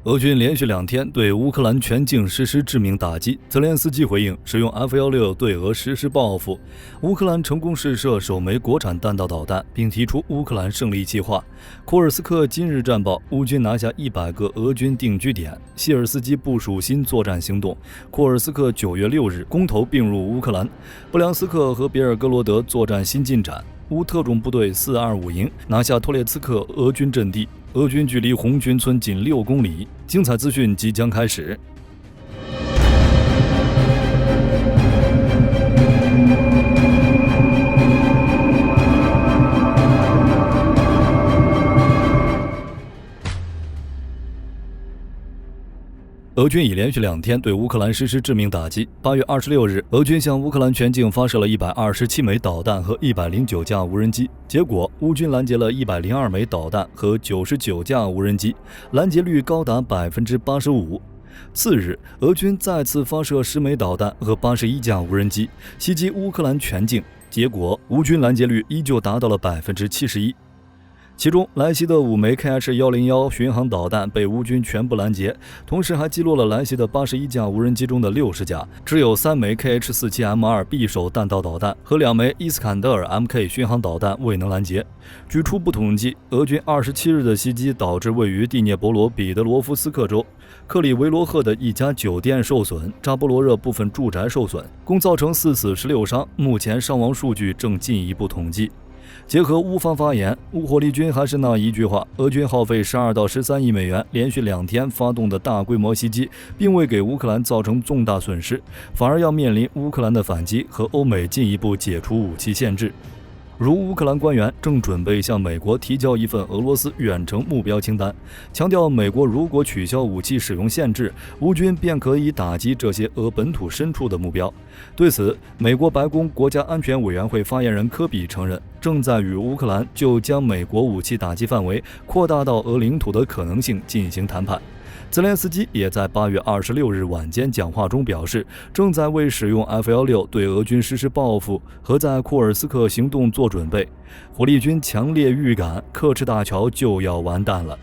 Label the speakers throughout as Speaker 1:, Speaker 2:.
Speaker 1: 俄军连续2天对乌克兰全境实施致命打击，泽连斯基回应使用 F-16对俄实施报复。乌克兰成功试射首枚国产弹道导弹，并提出乌克兰胜利计划。库尔斯克今日战报，乌军拿下100个俄军定居点。谢尔斯基部署新作战行动，库尔斯克9月6日公投并入乌克兰。布良斯克和别尔哥罗德作战新进展。乌特种部队425营拿下托列茨克俄军阵地，俄军距离红军村仅6公里。精彩资讯即将开始。俄军已连续2天对乌克兰实施致命打击。8月26日，俄军向乌克兰全境发射了127枚导弹和109架无人机，结果乌军拦截了102枚导弹和99架无人机，拦截率高达85%。次日，俄军再次发射10枚导弹和81架无人机，袭击乌克兰全境，结果乌军拦截率依旧达到了71%。其中，莱西的5枚 KH-101巡航导弹被乌军全部拦截，同时还击落了莱西的81架无人机中的60架，只有3枚 KH-47M2 匕首弹道导弹和2枚伊斯坎德尔 MK 巡航导弹未能拦截。据初步统计，俄军27日的袭击导致位于第聂伯罗彼得罗夫斯克州克里维罗赫的一家酒店受损，扎波罗热部分住宅受损，共造成4死16伤，目前伤亡数据正进一步统计。结合乌方发言，乌火力军还是那一句话，俄军耗费12到13亿美元，连续2天发动的大规模袭击，并未给乌克兰造成重大损失，反而要面临乌克兰的反击和欧美进一步解除武器限制。如乌克兰官员正准备向美国提交一份俄罗斯远程目标清单，强调美国如果取消武器使用限制，乌军便可以打击这些俄本土深处的目标。对此，美国白宫国家安全委员会发言人科比承认，正在与乌克兰就将美国武器打击范围扩大到俄领土的可能性进行谈判。泽连斯基也在8月26日晚间讲话中表示，正在为使用 F-16对俄军实施报复和在库尔斯克行动做准备。火力军强烈预感克赤大桥就要完蛋了。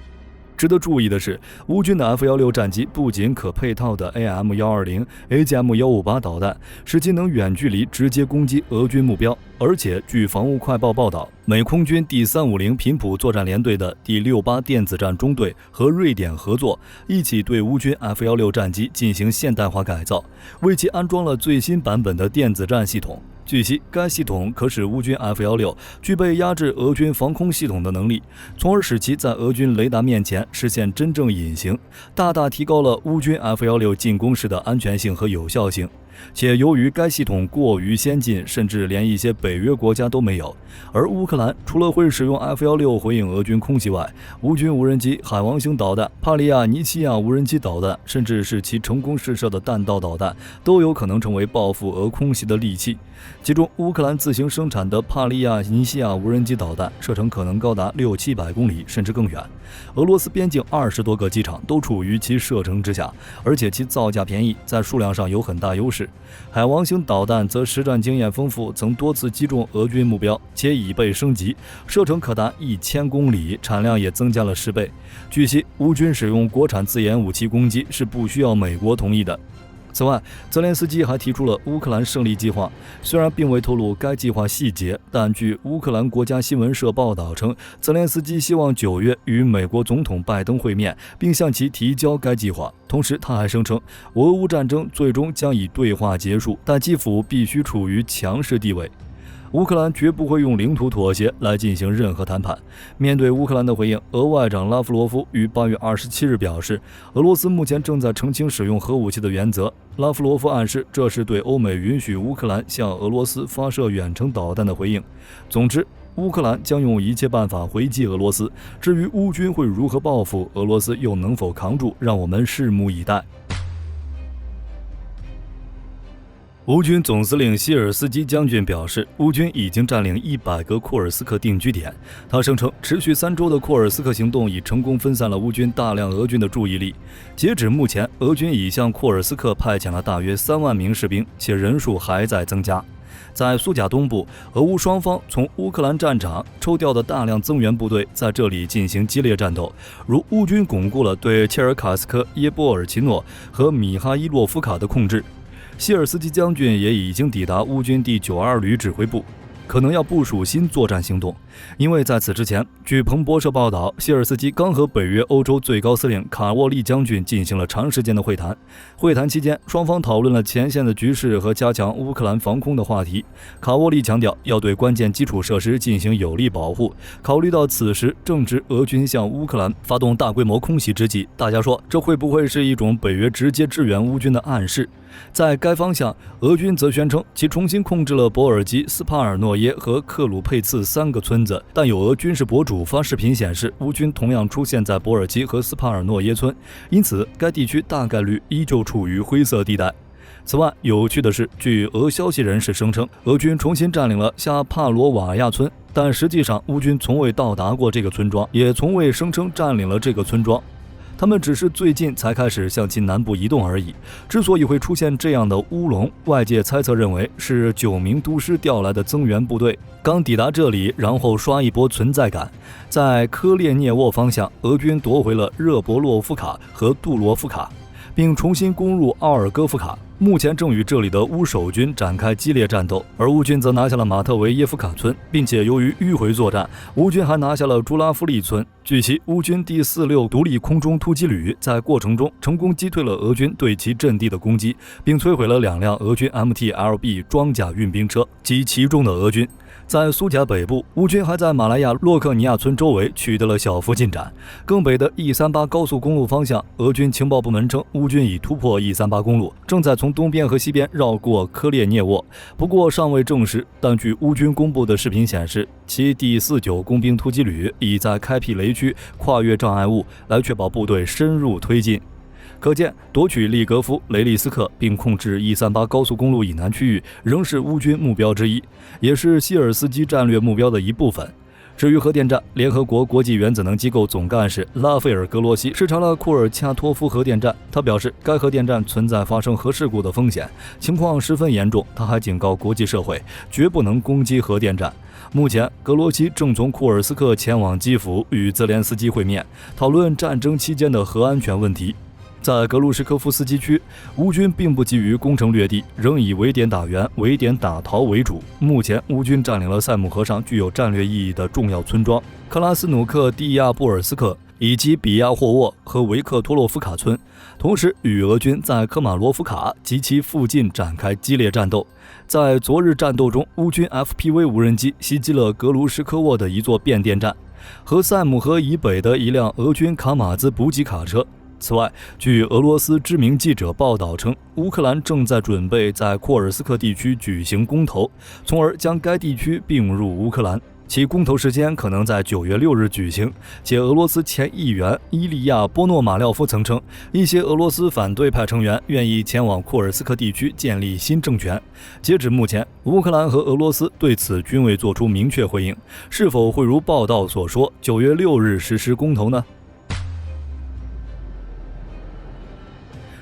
Speaker 1: 值得注意的是，乌军的 F-16战机不仅可配套的 AM-120、AGM-158 导弹，使其能远距离直接攻击俄军目标，而且据防务快报报道，美空军第350频谱作战联队的第68电子战中队和瑞典合作，一起对乌军 F-16战机进行现代化改造，为其安装了最新版本的电子战系统。据悉，该系统可使乌军 F-16具备压制俄军防空系统的能力，从而使其在俄军雷达面前实现真正隐形，大大提高了乌军 F-16进攻时的安全性和有效性。且由于该系统过于先进，甚至连一些北约国家都没有，而乌克兰除了会使用 F-16回应俄军空袭外，乌军无人机、海王星导弹、帕利亚尼西亚无人机导弹，甚至是其成功试射的弹道导弹，都有可能成为报复俄空袭的利器。其中，乌克兰自行生产的帕利亚尼西亚无人机导弹射程可能高达600-700公里，甚至更远。俄罗斯边境20多个机场都处于其射程之下，而且其造价便宜，在数量上有很大优势。海王星导弹则实战经验丰富，曾多次击中俄军目标，且已被升级，射程可达1000公里，产量也增加了10倍。据悉，乌军使用国产自研武器攻击是不需要美国同意的。此外，泽连斯基还提出了乌克兰胜利计划，虽然并未透露该计划细节，但据乌克兰国家新闻社报道称，泽连斯基希望9月与美国总统拜登会面，并向其提交该计划。同时，他还声称，俄乌战争最终将以对话结束，但基辅必须处于强势地位。乌克兰绝不会用领土妥协来进行任何谈判。面对乌克兰的回应，俄外长拉夫罗夫于8月27日表示，俄罗斯目前正在澄清使用核武器的原则。拉夫罗夫暗示，这是对欧美允许乌克兰向俄罗斯发射远程导弹的回应。总之，乌克兰将用一切办法回击俄罗斯。至于乌军会如何报复，俄罗斯又能否扛住，让我们拭目以待。乌军总司令希尔斯基将军表示，乌军已经占领100个库尔斯克定居点。他声称，持续3周的库尔斯克行动已成功分散了乌军大量俄军的注意力。截止目前，俄军已向库尔斯克派遣了大约3万名士兵，且人数还在增加。在苏贾东部，俄乌双方从乌克兰战场抽调的大量增援部队在这里进行激烈战斗，如乌军巩固了对切尔卡斯克、耶波尔奇诺和米哈伊洛夫卡的控制。谢尔斯基将军也已经抵达乌军第92旅指挥部，可能要部署新作战行动。因为在此之前，据彭博社报道，谢尔斯基刚和北约欧洲最高司令卡沃利将军进行了长时间的会谈。会谈期间，双方讨论了前线的局势和加强乌克兰防空的话题。卡沃利强调要对关键基础设施进行有力保护。考虑到此时正值俄军向乌克兰发动大规模空袭之际，大家说这会不会是一种北约直接支援乌军的暗示？在该方向，俄军则宣称其重新控制了博尔基、斯帕尔诺耶和克鲁佩茨3个村子，但有俄军事博主发视频显示，乌军同样出现在博尔基和斯帕尔诺耶村，因此该地区大概率依旧处于灰色地带。此外，有趣的是，据俄消息人士声称，俄军重新占领了夏帕罗瓦亚村，但实际上乌军从未到达过这个村庄，也从未声称占领了这个村庄。他们只是最近才开始向其南部移动而已。之所以会出现这样的乌龙，外界猜测认为是9名督师调来的增援部队刚抵达这里，然后刷一波存在感。在科列涅沃方向，俄军夺回了热博洛夫卡和杜罗夫卡，并重新攻入奥尔戈夫卡，目前正与这里的乌守军展开激烈战斗，而乌军则拿下了马特维耶夫卡村，并且由于迂回作战，乌军还拿下了朱拉夫利村。据悉，乌军第46独立空中突击旅在过程中成功击退了俄军对其阵地的攻击，并摧毁了2辆俄军 MT-LB 装甲运兵车及其中的俄军。在苏贾北部，乌军还在马来亚洛克尼亚村周围取得了小幅进展。更北的 E38 高速公路方向，俄军情报部门称，乌军已突破 E38 公路，正在从东边和西边绕过科列涅沃，不过尚未证实。但据乌军公布的视频显示，其第49工兵突击旅已在开辟雷区，跨越障碍物，来确保部队深入推进。可见，夺取利格夫、雷利斯克并控制 E38 高速公路以南区域仍是乌军目标之一，也是希尔斯基战略目标的一部分。至于核电站，联合国国际原子能机构总干事拉斐尔·格罗西视察了库尔恰托夫核电站，他表示该核电站存在发生核事故的风险，情况十分严重。他还警告国际社会绝不能攻击核电站。目前，格罗西正从库尔斯克前往基辅与泽连斯基会面，讨论战争期间的核安全问题。在格鲁什科夫斯基区，乌军并不急于攻城略地，仍以围点打援、围点打逃为主。目前，乌军占领了塞姆河上具有战略意义的重要村庄克拉斯努克蒂亚布尔斯克以及比亚霍沃和维克托洛夫卡村，同时与俄军在科马罗夫卡及其附近展开激烈战斗。在昨日战斗中，乌军 FPV 无人机袭击了格卢什科沃的一座变电站和塞姆河以北的一辆俄军卡马兹补给卡车。此外，据俄罗斯知名记者报道称，乌克兰正在准备在库尔斯克地区举行公投，从而将该地区并入乌克兰。其公投时间可能在9月6日举行，且俄罗斯前议员伊利亚·波诺马廖夫曾称，一些俄罗斯反对派成员愿意前往库尔斯克地区建立新政权。截止目前，乌克兰和俄罗斯对此均未做出明确回应。是否会如报道所说，9月6日实施公投呢？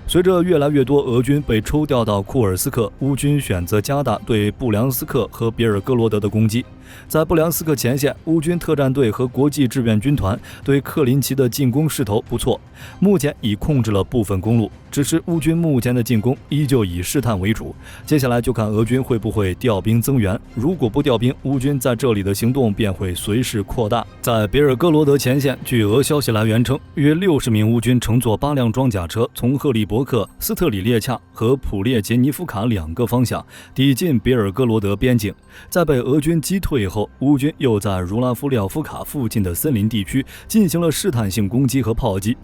Speaker 1: 随着越来越多俄军被抽调到库尔斯克，乌军选择加大对布良斯克和别尔哥罗德的攻击。在布良斯克前线，乌军特战队和国际志愿军团对克林奇的进攻势头不错，目前已控制了部分公路。只是乌军目前的进攻依旧以试探为主，接下来就看俄军会不会调兵增援。如果不调兵，乌军在这里的行动便会随时扩大。在别尔哥罗德前线，据俄消息来源称，约60名乌军乘坐8辆装甲车，从赫利伯克、斯特里列恰和普列杰尼夫卡2个方向抵近别尔哥罗德边境。在被俄军击退后，乌军又在如拉夫廖夫卡附近的森林地区进行了试探性攻击和炮击。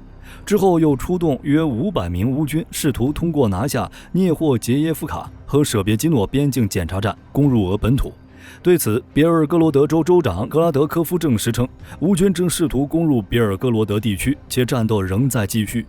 Speaker 1: 之后又出动约500名乌军，试图通过拿下涅霍杰耶夫卡和舍别基诺边境检查站攻入俄本土。对此，别尔哥罗德州州长格拉德科夫证实称，乌军正试图攻入别尔哥罗德地区，且战斗仍在继续。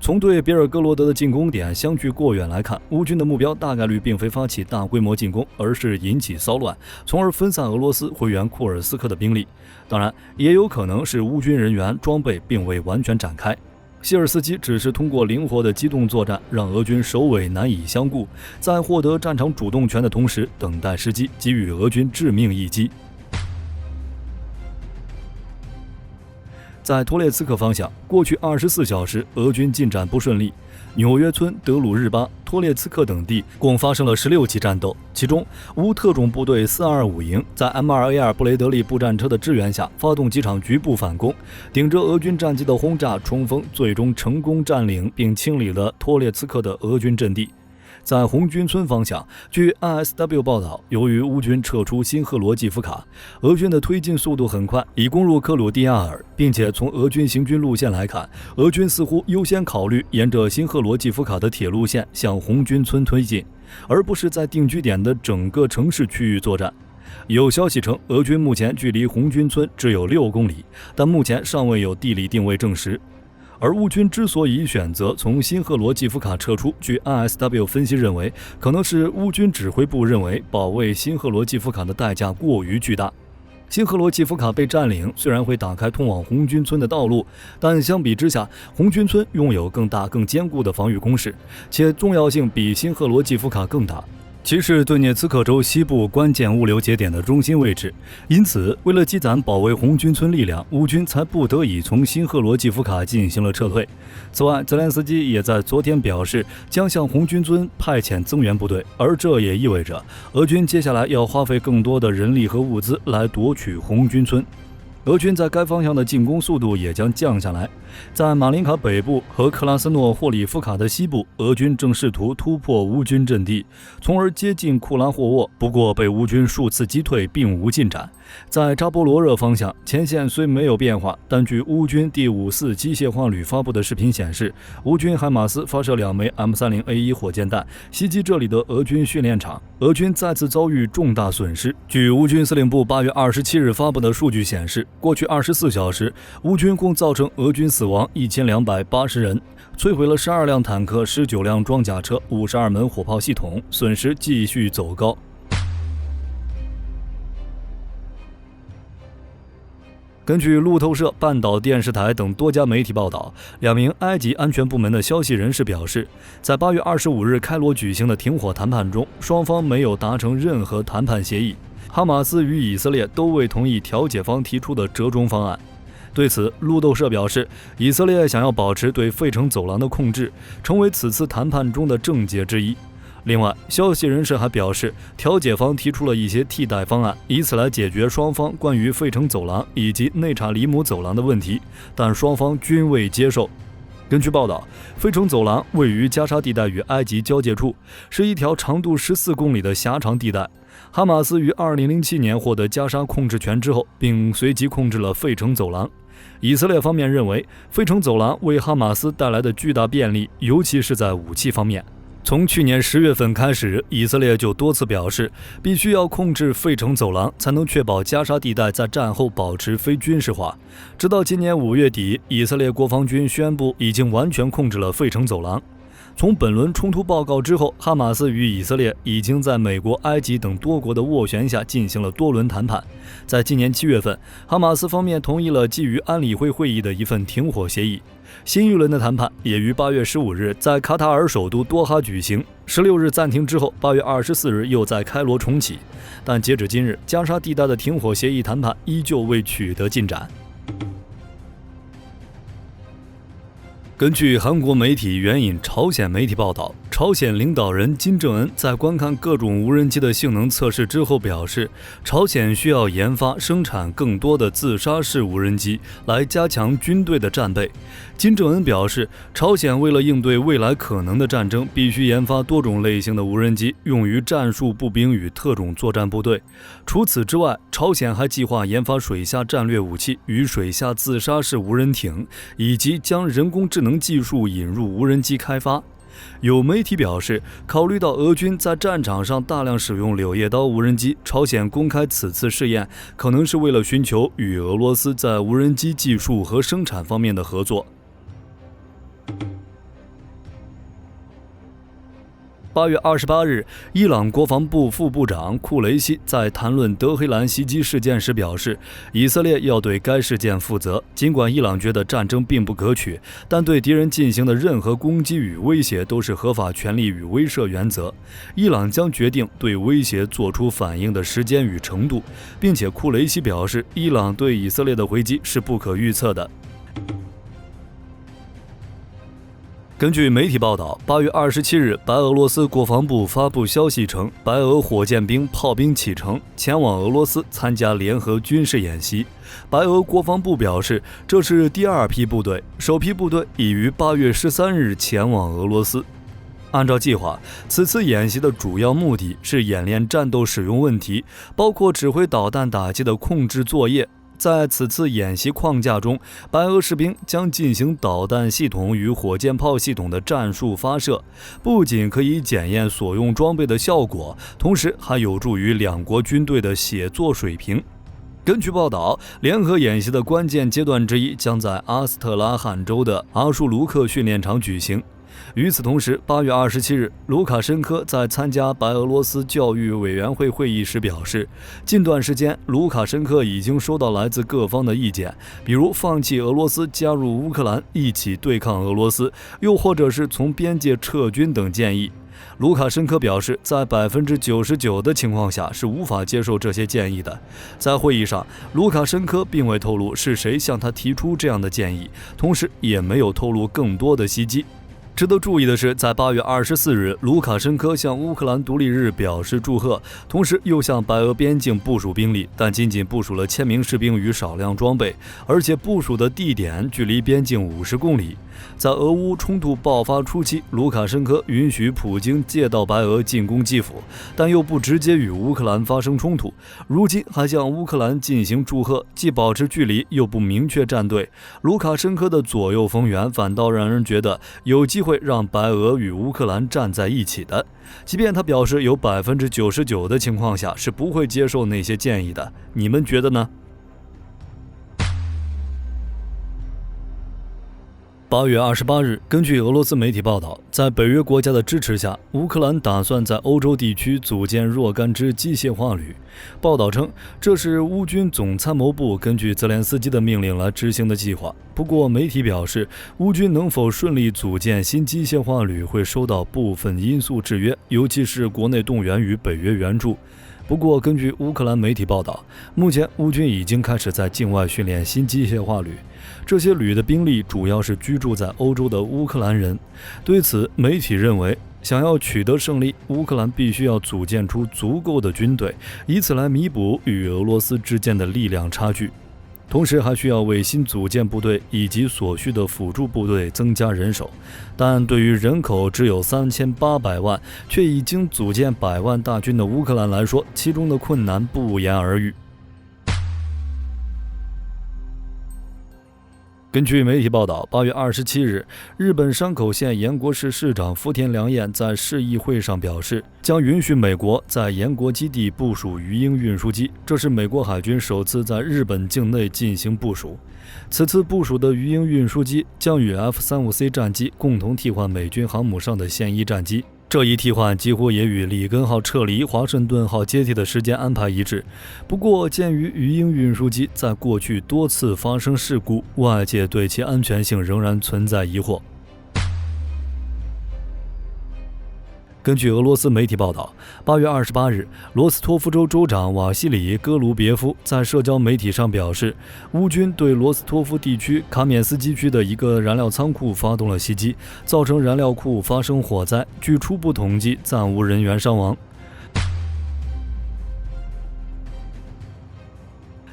Speaker 1: 从对别尔哥罗德的进攻点相距过远来看，乌军的目标大概率并非发起大规模进攻，而是引起骚乱，从而分散俄罗斯回援库尔斯克的兵力。当然，也有可能是乌军人员装备并未完全展开。谢尔斯基只是通过灵活的机动作战，让俄军首尾难以相顾，在获得战场主动权的同时，等待时机给予俄军致命一击。在托列茨克方向，过去24小时，俄军进展不顺利。纽约村、德鲁日巴、托列茨克等地共发生了16起战斗，其中乌特种部队425营在 M2A2 布雷德利步战车的支援下，发动几场局部反攻，顶着俄军战机的轰炸冲锋，最终成功占领并清理了托列茨克的俄军阵地。在红军村方向，据 ISW 报道，由于乌军撤出新赫罗季夫卡，俄军的推进速度很快，已攻入克鲁蒂亚尔，并且从俄军行军路线来看，俄军似乎优先考虑沿着新赫罗季夫卡的铁路线向红军村推进，而不是在定居点的整个城市区域作战。有消息称，俄军目前距离红军村只有6公里，但目前尚未有地理定位证实。而乌军之所以选择从新赫罗季夫卡撤出，据 ISW 分析认为，可能是乌军指挥部认为保卫新赫罗季夫卡的代价过于巨大。新赫罗季夫卡被占领，虽然会打开通往红军村的道路，但相比之下，红军村拥有更大、更坚固的防御工事，且重要性比新赫罗季夫卡更大。其是顿涅茨克州西部关键物流节点的中心位置，因此为了积攒保卫红军村力量，乌军才不得已从新赫罗季夫卡进行了撤退。此外，泽连斯基也在昨天表示将向红军村派遣增援部队，而这也意味着俄军接下来要花费更多的人力和物资来夺取红军村。俄军在该方向的进攻速度也将降下来。在马林卡北部和克拉斯诺霍里夫卡的西部，俄军正试图突破乌军阵地，从而接近库拉霍沃，不过被乌军数次击退，并无进展。在扎波罗热方向，前线虽没有变化，但据乌军第54机械化旅发布的视频显示，乌军海马斯发射2枚 M30A1 火箭弹，袭击这里的俄军训练场，俄军再次遭遇重大损失。据乌军司令部8月27日发布的数据显示，过去24小时，乌军共造成俄军死亡1280人，摧毁了12辆坦克、19辆装甲车、52门火炮系统，损失继续走高。根据路透社、半岛电视台等多家媒体报道，2名埃及安全部门的消息人士表示，在8月25日开罗举行的停火谈判中，双方没有达成任何谈判协议。哈马斯与以色列都未同意调解方提出的折中方案。对此，路透社表示，以色列想要保持对费城走廊的控制，成为此次谈判中的症结之一。另外，消息人士还表示，调解方提出了一些替代方案，以此来解决双方关于费城走廊以及内查里姆走廊的问题，但双方均未接受。根据报道，费城走廊位于加沙地带与埃及交界处，是一条长度14公里的狭长地带。哈马斯于2007年获得加沙控制权之后，并随即控制了费城走廊。以色列方面认为，费城走廊为哈马斯带来的巨大便利，尤其是在武器方面。从去年10月份开始，以色列就多次表示，必须要控制费城走廊，才能确保加沙地带在战后保持非军事化。直到今年5月底，以色列国防军宣布已经完全控制了费城走廊。从本轮冲突报告之后，哈马斯与以色列已经在美国、埃及等多国的斡旋下进行了多轮谈判。在今年7月份，哈马斯方面同意了基于安理会会议的一份停火协议。新一轮的谈判也于8月15日在卡塔尔首都多哈举行，16日暂停之后，8月24日又在开罗重启。但截止今日，加沙地带的停火协议谈判依旧未取得进展。根据韩国媒体援引朝鲜媒体报道，朝鲜领导人金正恩在观看各种无人机的性能测试之后表示，朝鲜需要研发生产更多的自杀式无人机来加强军队的战备。金正恩表示，朝鲜为了应对未来可能的战争，必须研发多种类型的无人机，用于战术步兵与特种作战部队。除此之外，朝鲜还计划研发水下战略武器与水下自杀式无人艇，以及将人工智能技术引入无人机开发。有媒体表示，考虑到俄军在战场上大量使用柳叶刀无人机，朝鲜公开此次试验可能是为了寻求与俄罗斯在无人机技术和生产方面的合作。8月28日，伊朗国防部副部长库雷西在谈论德黑兰袭击事件时表示，以色列要对该事件负责。尽管伊朗觉得战争并不可取，但对敌人进行的任何攻击与威胁都是合法权利与威慑原则。伊朗将决定对威胁做出反应的时间与程度，并且库雷西表示，伊朗对以色列的回击是不可预测的。根据媒体报道，8月27日，白俄罗斯国防部发布消息称，白俄火箭兵、炮兵启程前往俄罗斯参加联合军事演习。白俄国防部表示，这是第二批部队，首批部队已于8月13日前往俄罗斯。按照计划，此次演习的主要目的是演练战斗使用问题，包括指挥导弹打击的控制作业。在此次演习框架中，白俄士兵将进行导弹系统与火箭炮系统的战术发射，不仅可以检验所用装备的效果，同时还有助于两国军队的协作水平。根据报道，联合演习的关键阶段之一将在阿斯特拉罕州的阿舒卢克训练场举行。与此同时，8月27日，卢卡申科在参加白俄罗斯教育委员会会议时表示，近段时间，卢卡申科已经收到来自各方的意见，比如放弃俄罗斯加入乌克兰，一起对抗俄罗斯，又或者是从边界撤军等建议。卢卡申科表示，在99%的情况下是无法接受这些建议的。在会议上，卢卡申科并未透露是谁向他提出这样的建议，同时也没有透露更多的袭击。值得注意的是，在8月24日，卢卡申科向乌克兰独立日表示祝贺，同时又向白俄边境部署兵力，但仅仅部署了1000名士兵与少量装备，而且部署的地点距离边境50公里。在俄乌冲突爆发初期，卢卡申科允许普京借道白俄进攻基辅，但又不直接与乌克兰发生冲突。如今还向乌克兰进行祝贺，既保持距离又不明确站队。卢卡申科的左右逢源，反倒让人觉得有机会让白俄与乌克兰站在一起的。即便他表示有99%的情况下是不会接受那些建议的，你们觉得呢？8月28日，根据俄罗斯媒体报道，在北约国家的支持下，乌克兰打算在欧洲地区组建若干支机械化旅。报道称，这是乌军总参谋部根据泽连斯基的命令来执行的计划。不过，媒体表示，乌军能否顺利组建新机械化旅会受到部分因素制约，尤其是国内动员与北约援助。不过，根据乌克兰媒体报道，目前乌军已经开始在境外训练新机械化旅，这些旅的兵力主要是居住在欧洲的乌克兰人。对此，媒体认为，想要取得胜利，乌克兰必须要组建出足够的军队，以此来弥补与俄罗斯之间的力量差距。同时还需要为新组建部队以及所需的辅助部队增加人手，但对于人口只有3800万，却已经组建100万大军的乌克兰来说，其中的困难不言而喻。根据媒体报道，8月27日，日本山口县岩国市市长福田良彦在市议会上表示，将允许美国在岩国基地部署鱼鹰运输机，这是美国海军首次在日本境内进行部署。此次部署的鱼鹰运输机将与 F-35C 战机共同替换美军航母上的现役战机。这一替换几乎也与里根号撤离、华盛顿号接替的时间安排一致。不过，鉴于鱼鹰运输机在过去多次发生事故，外界对其安全性仍然存在疑惑。根据俄罗斯媒体报道，8月28日，罗斯托夫州州长瓦西里·戈卢别夫在社交媒体上表示，乌军对罗斯托夫地区卡缅斯基区的一个燃料仓库发动了袭击，造成燃料库发生火灾，据初步统计，暂无人员伤亡。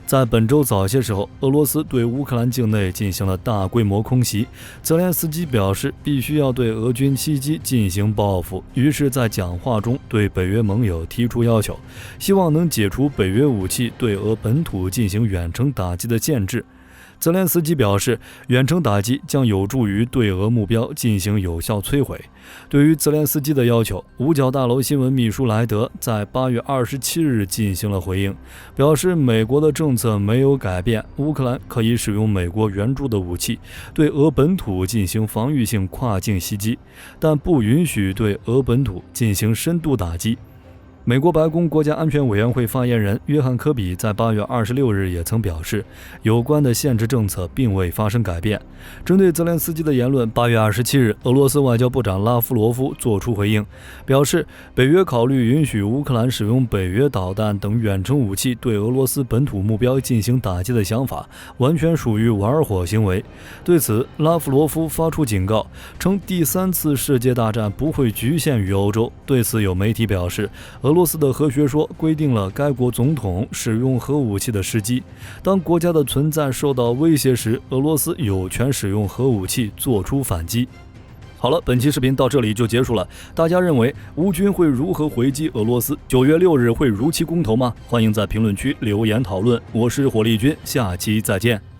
Speaker 1: 在本周早些时候，俄罗斯对乌克兰境内进行了大规模空袭。泽连斯基表示，必须要对俄军袭击进行报复，于是在讲话中对北约盟友提出要求，希望能解除北约武器对俄本土进行远程打击的限制。泽连斯基表示，远程打击将有助于对俄目标进行有效摧毁。对于泽连斯基的要求，五角大楼新闻秘书莱德在8月27日进行了回应，表示美国的政策没有改变，乌克兰可以使用美国援助的武器对俄本土进行防御性跨境袭击，但不允许对俄本土进行深度打击。美国白宫国家安全委员会发言人约翰·科比在8月26日也曾表示，有关的限制政策并未发生改变。针对泽连斯基的言论，8月27日，俄罗斯外交部长拉夫罗夫作出回应，表示北约考虑允许乌克兰使用北约导弹等远程武器对俄罗斯本土目标进行打击的想法，完全属于玩火行为。对此，拉夫罗夫发出警告，称第3次世界大战不会局限于欧洲。对此，有媒体表示，俄罗斯的核学说规定了该国总统使用核武器的时机。当国家的存在受到威胁时，俄罗斯有权使用核武器做出反击。好了，本期视频到这里就结束了。大家认为乌军会如何回击俄罗斯？9月6日会如期公投吗？欢迎在评论区留言讨论。我是火力军，下期再见。